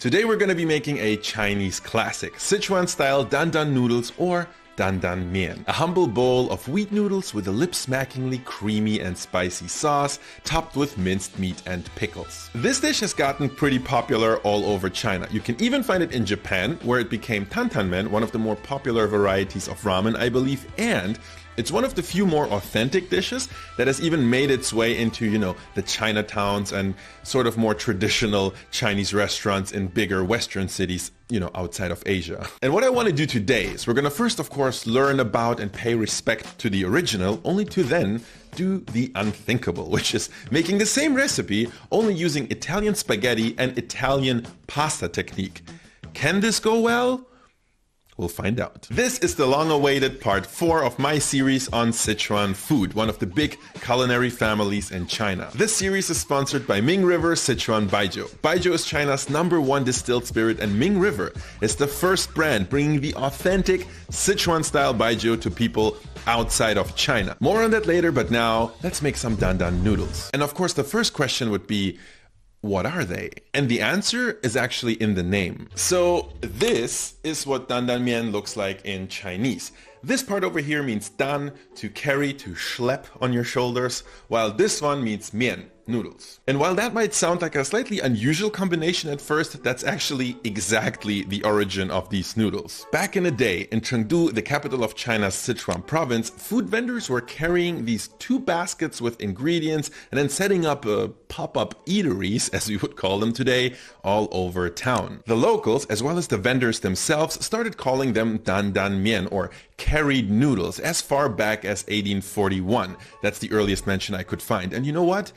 Today we're going to be making a Chinese classic, Sichuan-style dandan noodles or dandan mian, a humble bowl of wheat noodles with a lip-smackingly creamy and spicy sauce, topped with minced meat and pickles. This dish has gotten pretty popular all over China. You can even find it in Japan, where it became tantanmen, one of the more popular varieties of ramen, I believe, and it's one of the few more authentic dishes that has even made its way into, the Chinatowns and sort of more traditional Chinese restaurants in bigger Western cities, outside of Asia. And what I want to do today is we're going to first, of course, learn about and pay respect to the original, only to then do the unthinkable, which is making the same recipe, only using Italian spaghetti and Italian pasta technique. Can this go well? We'll find out. This is the long-awaited part 4 of my series on Sichuan food, one of the big culinary families in China. This series is sponsored by Ming River Sichuan Baijiu. Baijiu is China's #1 distilled spirit, and Ming River is the first brand bringing the authentic Sichuan-style baijiu to people outside of China. More on that later, but now let's make some dandan noodles. And of course, the first question would be, what are they? And the answer is actually in the name. So this is what dandan mian looks like in Chinese. This part over here means dan, to carry, to schlep on your shoulders, while this one means mian, noodles. And while that might sound like a slightly unusual combination at first, that's actually exactly the origin of these noodles. Back in the day, in Chengdu, the capital of China's Sichuan province, food vendors were carrying these 2 baskets with ingredients and then setting up pop-up eateries, as we would call them today, all over town. The locals, as well as the vendors themselves, started calling them dandan mian, or carried noodles, as far back as 1841. That's the earliest mention I could find. And you know what?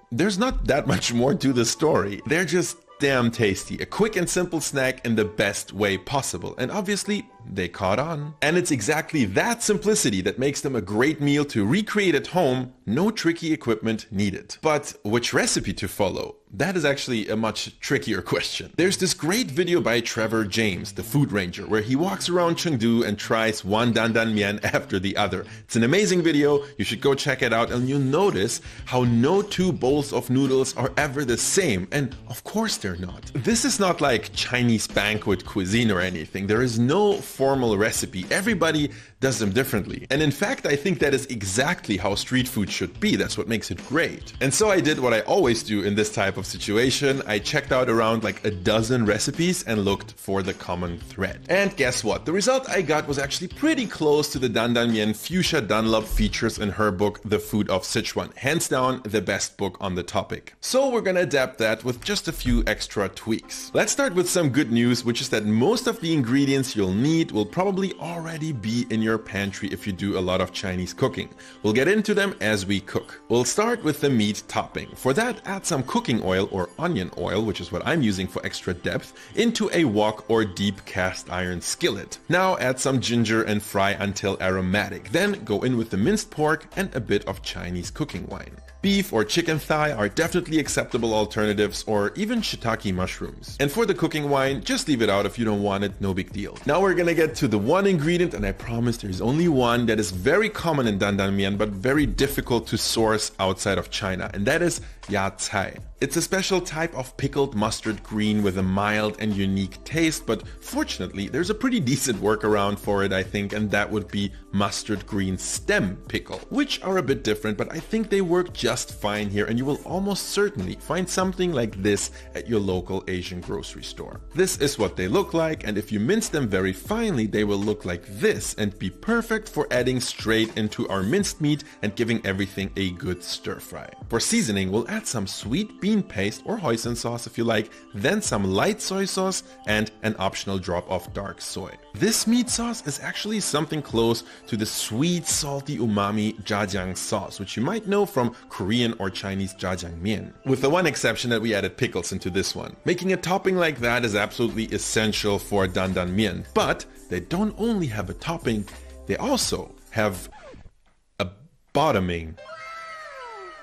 There's not that much more to the story. They're just damn tasty. A quick and simple snack in the best way possible. And obviously, they caught on. And it's exactly that simplicity that makes them a great meal to recreate at home, no tricky equipment needed. But which recipe to follow? That is actually a much trickier question. There's this great video by Trevor James, the food ranger, where he walks around Chengdu and tries one dandan mian after the other. It's an amazing video, you should go check it out, and you'll notice how no 2 bowls of noodles are ever the same. And of course they're not. This is not like Chinese banquet cuisine or anything. There is no formal recipe. Everybody does them differently. And in fact, I think that is exactly how street food should be. That's what makes it great. And so I did what I always do in this type of situation. I checked out around like a dozen recipes and looked for the common thread. And guess what? The result I got was actually pretty close to the dandan mian Fuchsia Dunlop features in her book, The Food of Sichuan. Hands down, the best book on the topic. So we're gonna adapt that with just a few extra tweaks. Let's start with some good news, which is that most of the ingredients you'll need will probably already be in your pantry if you do a lot of Chinese cooking. We'll get into them as we cook. We'll start with the meat topping. For that, add some cooking oil or onion oil, which is what I'm using for extra depth, into a wok or deep cast iron skillet. Now add some ginger and fry until aromatic. Then go in with the minced pork and a bit of Chinese cooking wine. Beef or chicken thigh are definitely acceptable alternatives, or even shiitake mushrooms. And for the cooking wine, just leave it out if you don't want it, no big deal. Now we're gonna get to the one ingredient, and I promise there's only one that is very common in dandan mian but very difficult to source outside of China, and that is ya cai. It's a special type of pickled mustard green with a mild and unique taste, but fortunately there's a pretty decent workaround for it, I think, and that would be mustard green stem pickle, which are a bit different, but I think they work just fine here, and you will almost certainly find something like this at your local Asian grocery store. This is what they look like, and if you mince them very finely, they will look like this and be perfect for adding straight into our minced meat and giving everything a good stir fry. For seasoning, we'll add some sweet bean paste or hoisin sauce if you like, then some light soy sauce and an optional drop of dark soy. This meat sauce is actually something close to the sweet, salty umami jjajang sauce, which you might know from Korean or Chinese jjajangmyeon, with the one exception that we added pickles into this one. Making a topping like that is absolutely essential for dandan mian, but they don't only have a topping, they also have a bottoming.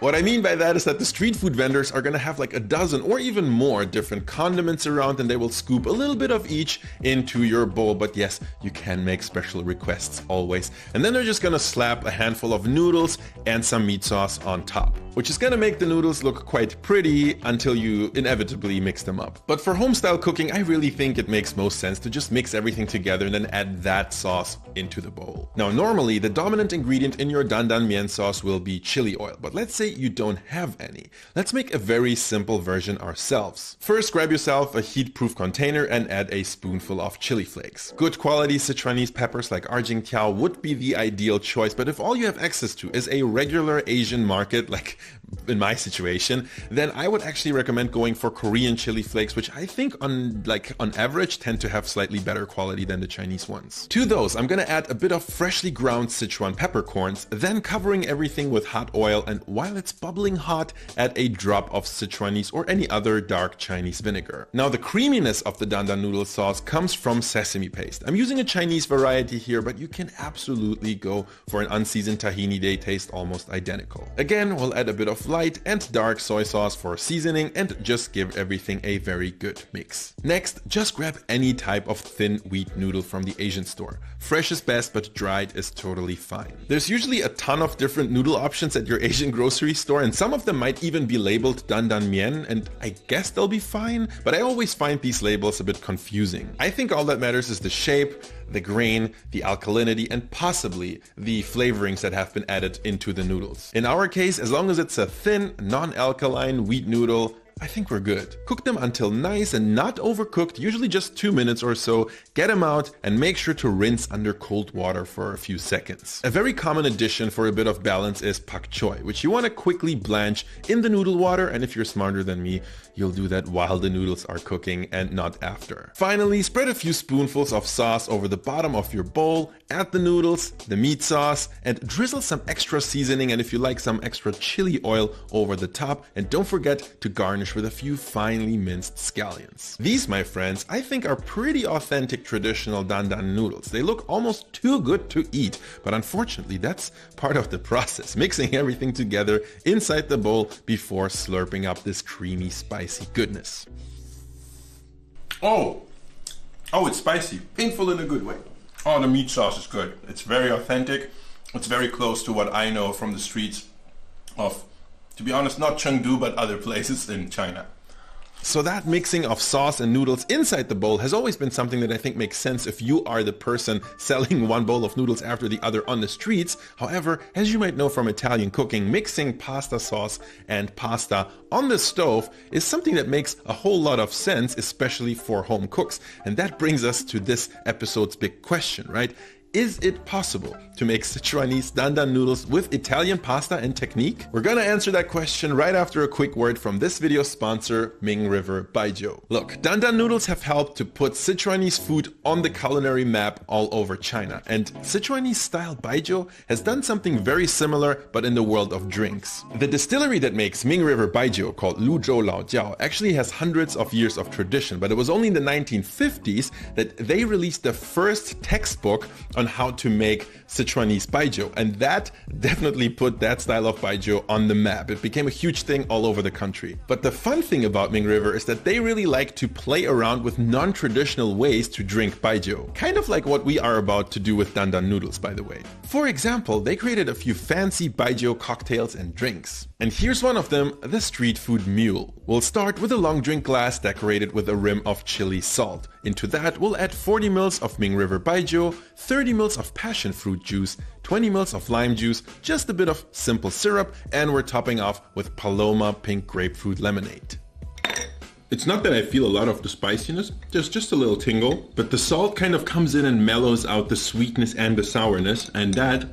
What I mean by that is that the street food vendors are gonna have like a dozen or even more different condiments around, and they will scoop a little bit of each into your bowl. But yes, you can make special requests always. And then they're just gonna slap a handful of noodles and some meat sauce on top, which is gonna make the noodles look quite pretty until you inevitably mix them up. But for home-style cooking, I really think it makes most sense to just mix everything together and then add that sauce into the bowl. Now, normally the dominant ingredient in your dandan mian sauce will be chili oil, but let's say you don't have any. Let's make a very simple version ourselves. First, grab yourself a heat-proof container and add a spoonful of chili flakes. Good quality Sichuanese peppers like ArsenyAnDong would be the ideal choice, but if all you have access to is a regular Asian market, like in my situation, then I would actually recommend going for Korean chili flakes, which I think on average tend to have slightly better quality than the Chinese ones. To those, I'm gonna add a bit of freshly ground Sichuan peppercorns, then covering everything with hot oil, and while it's bubbling hot, add a drop of Sichuanese or any other dark Chinese vinegar. Now, the creaminess of the dandan noodle sauce comes from sesame paste. I'm using a Chinese variety here, but you can absolutely go for an unseasoned tahini. They taste almost identical. Again, we'll add a bit of light and dark soy sauce for seasoning and just give everything a very good mix. Next, just grab any type of thin wheat noodle from the Asian store. Fresh is best, but dried is totally fine. There's usually a ton of different noodle options at your Asian grocery store, and some of them might even be labeled dandan mian, and I guess they'll be fine, but I always find these labels a bit confusing. I think all that matters is the shape, the grain, the alkalinity, and possibly the flavorings that have been added into the noodles. In our case, as long as it's a thin, non-alkaline wheat noodle, I think we're good. Cook them until nice and not overcooked, usually just 2 minutes or so. Get them out and make sure to rinse under cold water for a few seconds. A very common addition for a bit of balance is pak choi, which you want to quickly blanch in the noodle water, and if you're smarter than me, you'll do that while the noodles are cooking and not after. Finally, spread a few spoonfuls of sauce over the bottom of your bowl, add the noodles, the meat sauce, and drizzle some extra seasoning, and if you like, some extra chili oil over the top, and don't forget to garnish with a few finely minced scallions. These, my friends, I think are pretty authentic traditional dandan noodles. They look almost too good to eat, but unfortunately that's part of the process, mixing everything together inside the bowl before slurping up this creamy, spicy goodness. Oh, it's spicy. Painful in a good way. Oh, the meat sauce is good. It's very authentic. It's very close to what I know from the streets of, to be honest, not Chengdu, but other places in China. So that mixing of sauce and noodles inside the bowl has always been something that I think makes sense if you are the person selling one bowl of noodles after the other on the streets. However, as you might know from Italian cooking, mixing pasta sauce and pasta on the stove is something that makes a whole lot of sense, especially for home cooks. And that brings us to this episode's big question, right? Is it possible to make Sichuanese dandan noodles with Italian pasta and technique? We're gonna answer that question right after a quick word from this video's sponsor, Ming River Baijiu. Look, dandan noodles have helped to put Sichuanese food on the culinary map all over China, and Sichuanese style baijiu has done something very similar, but in the world of drinks. The distillery that makes Ming River Baijiu, called Luzhou Laojiao, actually has hundreds of years of tradition, but it was only in the 1950s that they released the first textbook on how to make Sichuanese baijiu, and that definitely put that style of baijiu on the map. It became a huge thing all over the country. But the fun thing about Ming River is that they really like to play around with non-traditional ways to drink baijiu, kind of like what we are about to do with dandan noodles, by the way. For example, they created a few fancy baijiu cocktails and drinks. And here's one of them, the street food mule. We'll start with a long drink glass decorated with a rim of chili salt. Into that, we'll add 40 ml of Ming River baijiu, 30 ml of passion fruit juice, 20 ml of lime juice, just a bit of simple syrup, and we're topping off with Paloma pink grapefruit lemonade. It's not that I feel a lot of the spiciness, there's just a little tingle, but the salt kind of comes in and mellows out the sweetness and the sourness, and that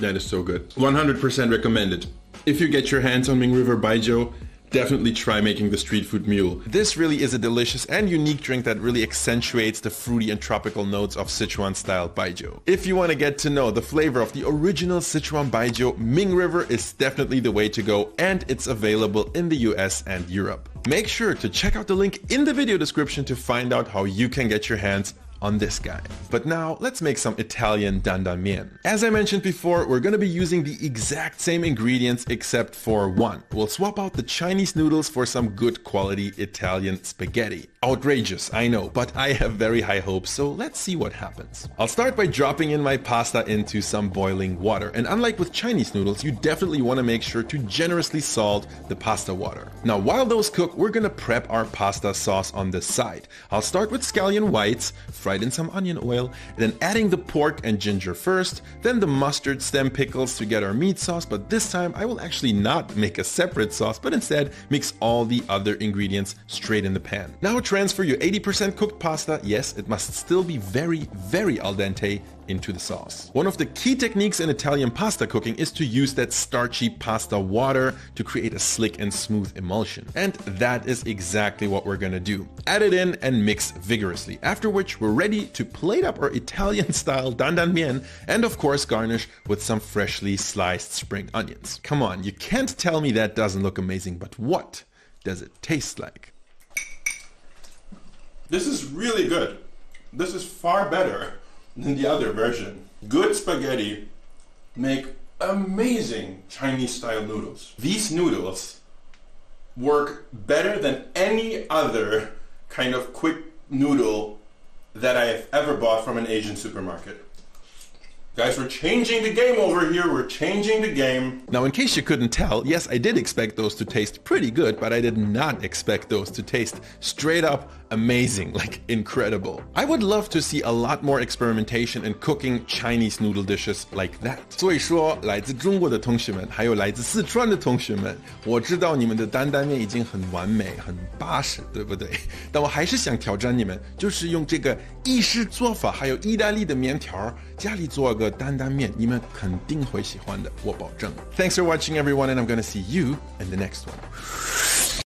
is so good. 100% recommended. If you get your hands on Ming River baijiu, definitely try making the street food mule. This really is a delicious and unique drink that really accentuates the fruity and tropical notes of Sichuan style baijiu. If you want to get to know the flavor of the original Sichuan baijiu, Ming River is definitely the way to go, and it's available in the US and Europe. Make sure to check out the link in the video description to find out how you can get your hands on this guy. But now let's make some Italian dandan mian. As I mentioned before, we're going to be using the exact same ingredients except for one. We'll swap out the Chinese noodles for some good quality Italian spaghetti. Outrageous, I know, but I have very high hopes, so let's see what happens. I'll start by dropping in my pasta into some boiling water, and unlike with Chinese noodles, you definitely want to make sure to generously salt the pasta water. Now while those cook, we're gonna prep our pasta sauce on the side. I'll start with scallion whites, fried in some onion oil, then adding the pork and ginger first, then the mustard stem pickles to get our meat sauce, but this time I will actually not make a separate sauce, but instead mix all the other ingredients straight in the pan. Now transfer your 80% cooked pasta, yes, it must still be very, very al dente, into the sauce. One of the key techniques in Italian pasta cooking is to use that starchy pasta water to create a slick and smooth emulsion. And that is exactly what we're gonna do. Add it in and mix vigorously, after which we're ready to plate up our Italian-style dandan mian and of course garnish with some freshly sliced spring onions. Come on, you can't tell me that doesn't look amazing, but what does it taste like? This is really good. This is far better than the other version. Good spaghetti make amazing Chinese style noodles. These noodles work better than any other kind of quick noodle that I have ever bought from an Asian supermarket. Guys, we're changing the game over here. We're changing the game. Now, in case you couldn't tell, yes, I did expect those to taste pretty good, but I did not expect those to taste straight up amazing, like incredible. I would love to see a lot more experimentation in cooking Chinese noodle dishes like that. 所以说，来自中国的同学们，还有来自四川的同学们，我知道你们的担担面已经很完美、很巴适，对不对？但我还是想挑战你们，就是用这个意式做法，还有意大利的面条，家里做个担担面，你们肯定会喜欢的，我保证。Thanks for watching, everyone, and I'm gonna see you in the next one.